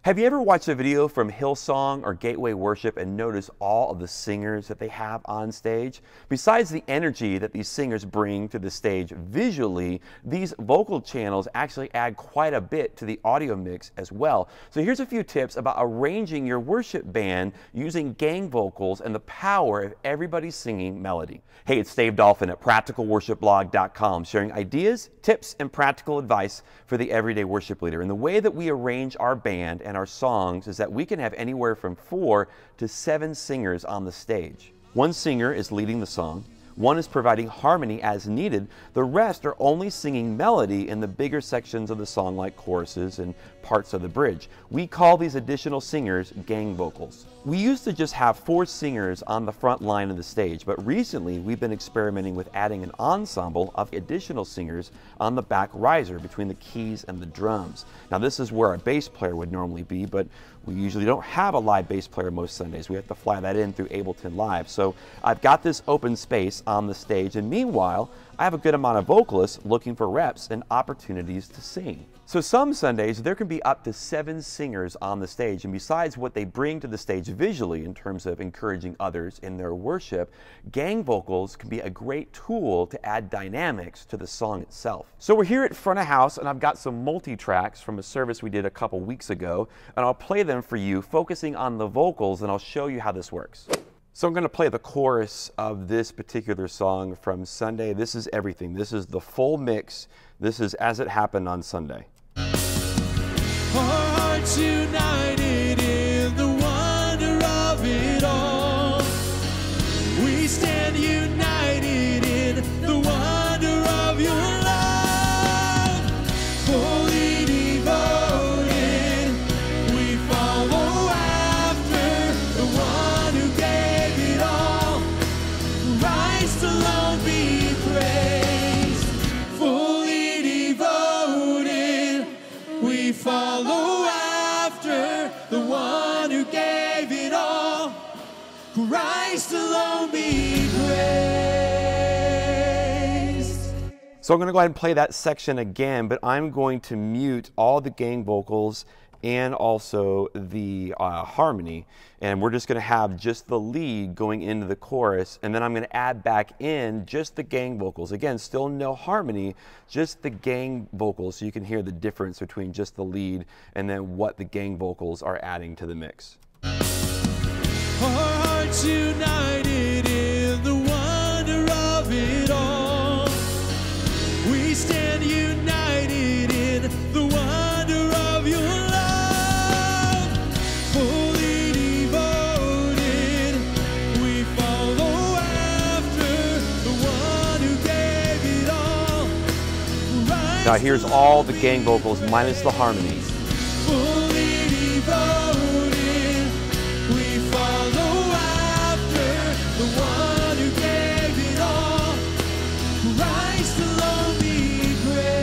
Have you ever watched a video from Hillsong or Gateway Worship and noticed all of the singers that they have on stage? Besides the energy that these singers bring to the stage visually, these vocal channels actually add quite a bit to the audio mix as well. So here's a few tips about arranging your worship band using gang vocals and the power of everybody singing melody. Hey, it's Dave Dolphin at practicalworshipblog.com, sharing ideas, tips, and practical advice for the everyday worship leader. And the way that we arrange our band and our songs is that we can have anywhere from 4 to 7 singers on the stage. One singer is leading the song, one is providing harmony as needed, the rest are only singing melody in the bigger sections of the song like choruses and parts of the bridge. We call these additional singers gang vocals. We used to just have 4 singers on the front line of the stage, but recently we've been experimenting with adding an ensemble of additional singers on the back riser between the keys and the drums. Now this is where our bass player would normally be, but we usually don't have a live bass player most Sundays. We have to fly that in through Ableton Live. So I've got this open space on the stage, and meanwhile, I have a good amount of vocalists looking for reps and opportunities to sing. So some Sundays, there can be up to 7 singers on the stage, and besides what they bring to the stage visually in terms of encouraging others in their worship, gang vocals can be a great tool to add dynamics to the song itself. So we're here at front of house, and I've got some multi-tracks from a service we did a couple weeks ago, and I'll play them for you, focusing on the vocals, and I'll show you how this works. So I'm going to play the chorus of this particular song from Sunday. This is everything. This is the full mix. This is As It Happened on Sunday. Hearts united in the wonder of it all. We stand united in the wonder of your love. Fully devoted, we follow after the one who gave it all. Christ alone be praised. Fully devoted, we follow after the one who gave it all. Christ alone be praised. So I'm going to go ahead and play that section again, but I'm going to mute all the gang vocals and also the harmony, and we're just going to have just the lead going into the chorus, and then I'm going to add back in just the gang vocals. Again, still no harmony, just the gang vocals, so you can hear the difference between just the lead and then what the gang vocals are adding to the mix. Hearts united in the wonder of it all. We stand united in the wonder of your love. Fully devoted, we follow after the one who gave it all. Now here's all the gang vocals minus the harmonies. Fully devoted, we follow after the one who gave it all. Christ alone be praised.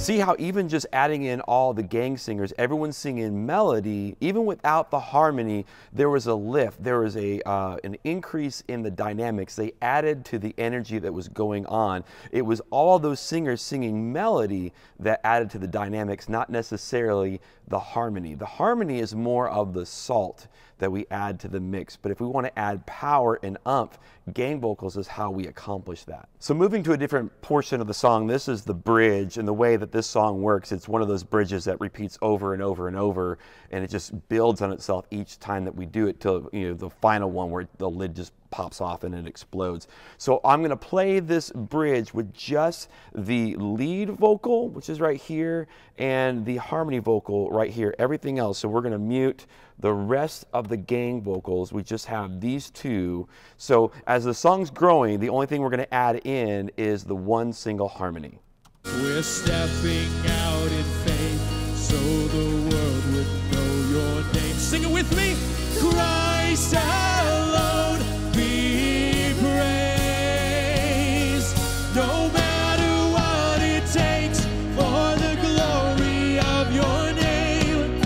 See how even just adding in all the gang singers, everyone's singing melody, even without the harmony, there was a lift, there was an increase in the dynamics. They added to the energy that was going on. It was all those singers singing melody that added to the dynamics, not necessarily the harmony. The harmony is more of the salt that we add to the mix, but if we want to add power and umph, gang vocals is how we accomplish that. So moving to a different portion of the song, this is the bridge, and the way that this song works, it's one of those bridges that repeats over and over and over, and it just builds on itself each time that we do it till, you know, the final one where the lid just pops off and it explodes. So I'm going to play this bridge with just the lead vocal, which is right here, and the harmony vocal right here, everything else. So we're going to mute the rest of the gang vocals. We just have these 2. So as the song's growing, the only thing we're going to add in is the one single harmony. We're stepping out in faith so the world would know your name. Sing it with me. Christ alone be praised. No matter what it takes for the glory of your name.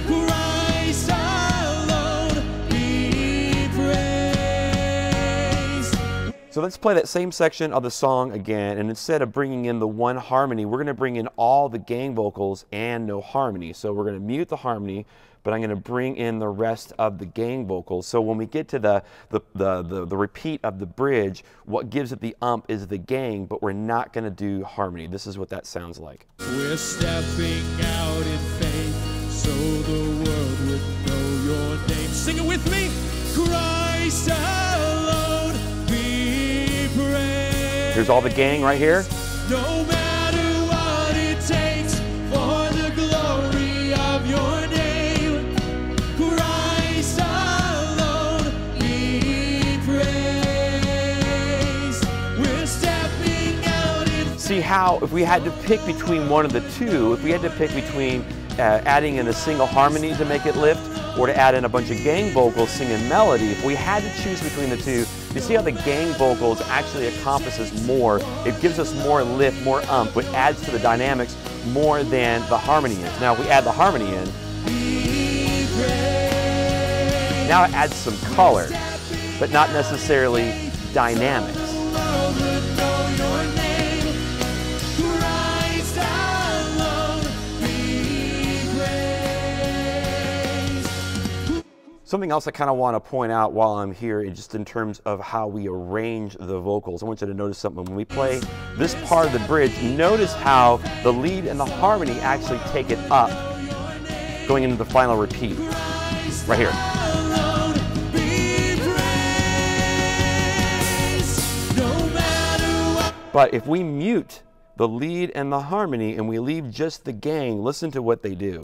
Christ alone be praised. So let's play that same section of the song again, and instead of bringing in the one harmony, we're going to bring in all the gang vocals and no harmony. So we're going to mute the harmony, but I'm going to bring in the rest of the gang vocals. So when we get to the repeat of the bridge, what gives it the is the gang, but we're not going to do harmony. This is what that sounds like. We're stepping out in faith so the world would know your name. Sing it with me. Christ alone be praised. Here's all the gang right here. No matter what it takes for the glory of your name, Christ alone be praised. We're stepping out in. See how if we had to pick between one of the two, if we had to pick between adding in a single harmony to make it lift, or to add in a bunch of gang vocals singing melody, if we had to choose between the two, you see how the gang vocals actually encompasses more. It gives us more lift, more which adds to the dynamics more than the harmony is. Now if we add the harmony in, now it adds some color, but not necessarily dynamics. Something else I kind of want to point out while I'm here is just in terms of how we arrange the vocals. I want you to notice something. When we play this part of the bridge, notice how the lead and the harmony actually take it up going into the final repeat. Right here. But if we mute the lead and the harmony and we leave just the gang, listen to what they do.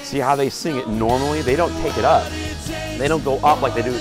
See how they sing it normally? They don't take it up. They don't go up like they do.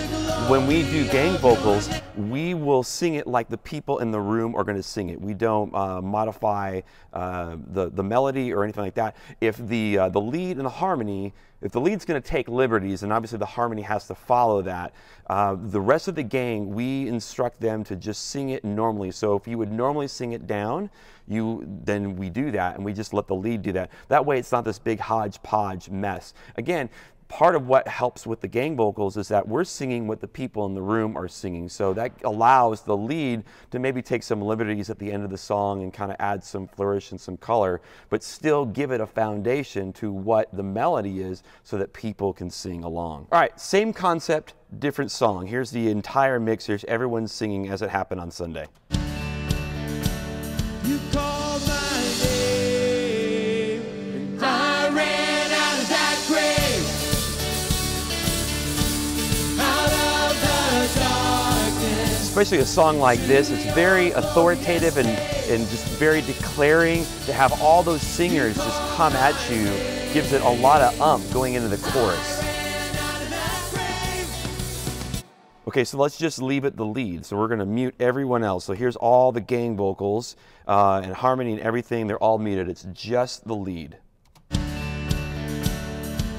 When we do gang vocals, we will sing it like the people in the room are going to sing it. We don't modify the melody or anything like that. If the lead and the harmony, if the lead's going to take liberties, and obviously the harmony has to follow that, the rest of the gang, we instruct them to just sing it normally. So if you would normally sing it down, then we do that, and we just let the lead do that. That way it's not this big hodgepodge mess. Again, part of what helps with the gang vocals is that we're singing what the people in the room are singing. So that allows the lead to maybe take some liberties at the end of the song and kind of add some flourish and some color, but still give it a foundation to what the melody is so that people can sing along. All right, same concept, different song. Here's the entire mix. Here's everyone singing as it happened on Sunday. You called my name, and I ran out of that grave, out of the darkness. Especially a song like this, it's very authoritative and just very declaring. To have all those singers just come at you gives it a lot of going into the chorus. Okay, so let's just leave it the lead. So we're going to mute everyone else. So here's all the gang vocals and harmony and everything. They're all muted. It's just the lead.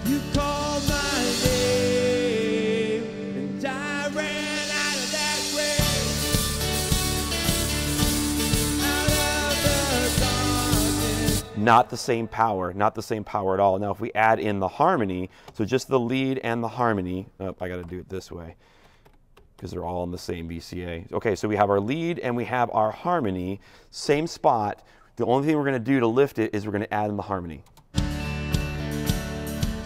You called my name, and I ran out of that grave, out of the darkness. Not the same power, not the same power at all. Now if we add in the harmony, so just the lead and the harmony, oh, I got to do it this way, because they're all in the same VCA. Okay, so we have our lead and we have our harmony, same spot. The only thing we're going to do to lift it is we're going to add in the harmony.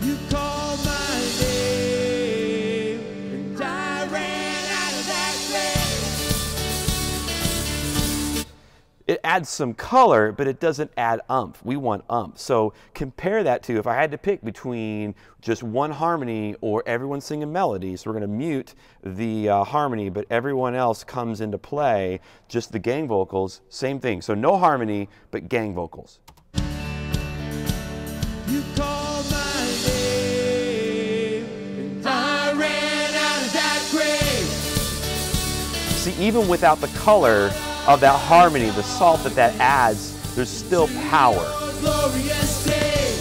You called my name, and I ran out of that grave. It adds some color, but it doesn't add We want So compare that to if I had to pick between just one harmony or everyone singing melody. So we're going to mute the harmony, but everyone else comes into play, just the gang vocals, same thing. So no harmony, but gang vocals. You called my name, and I ran out of that grave. See, even without the color of that harmony, the salt that adds, there's still power. Glorious day,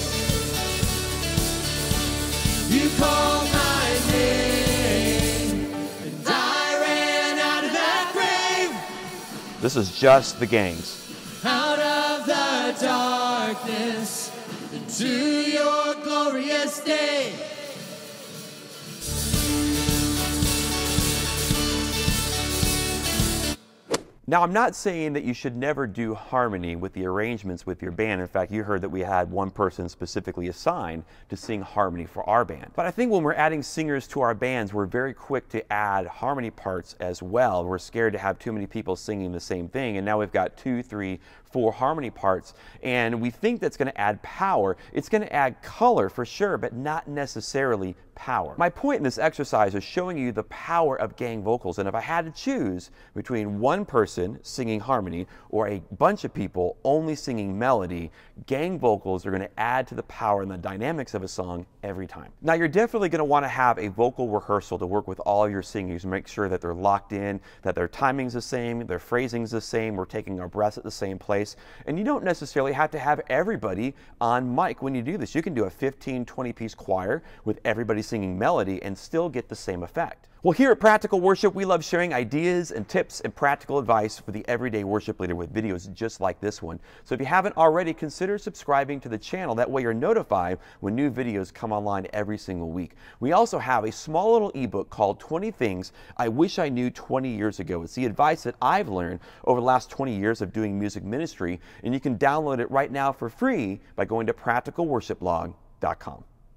you called my name, and I ran out of that grave. This is just the gangs. darkness into your glorious day. Now, I'm not saying that you should never do harmony with the arrangements with your band. In fact, you heard that we had one person specifically assigned to sing harmony for our band. But I think when we're adding singers to our bands, we're very quick to add harmony parts as well. We're scared to have too many people singing the same thing, and now we've got 2, 3, 4 harmony parts, and we think that's going to add power. It's going to add color for sure, but not necessarily power. My point in this exercise is showing you the power of gang vocals, and if I had to choose between one person singing harmony or a bunch of people only singing melody, gang vocals are going to add to the power and the dynamics of a song every time. Now, you're definitely going to want to have a vocal rehearsal to work with all your singers and make sure that they're locked in, that their timing's the same, their phrasing's the same, we're taking our breaths at the same place. And you don't necessarily have to have everybody on mic when you do this. You can do a 15, 20-piece choir with everybody singing melody and still get the same effect. Well, here at Practical Worship, we love sharing ideas and tips and practical advice for the everyday worship leader with videos just like this one. So if you haven't already, consider subscribing to the channel. That way you're notified when new videos come online every single week. We also have a small little ebook called 20 Things I Wish I Knew 20 Years Ago. It's the advice that I've learned over the last 20 years of doing music ministry, and you can download it right now for free by going to practicalworshipblog.com.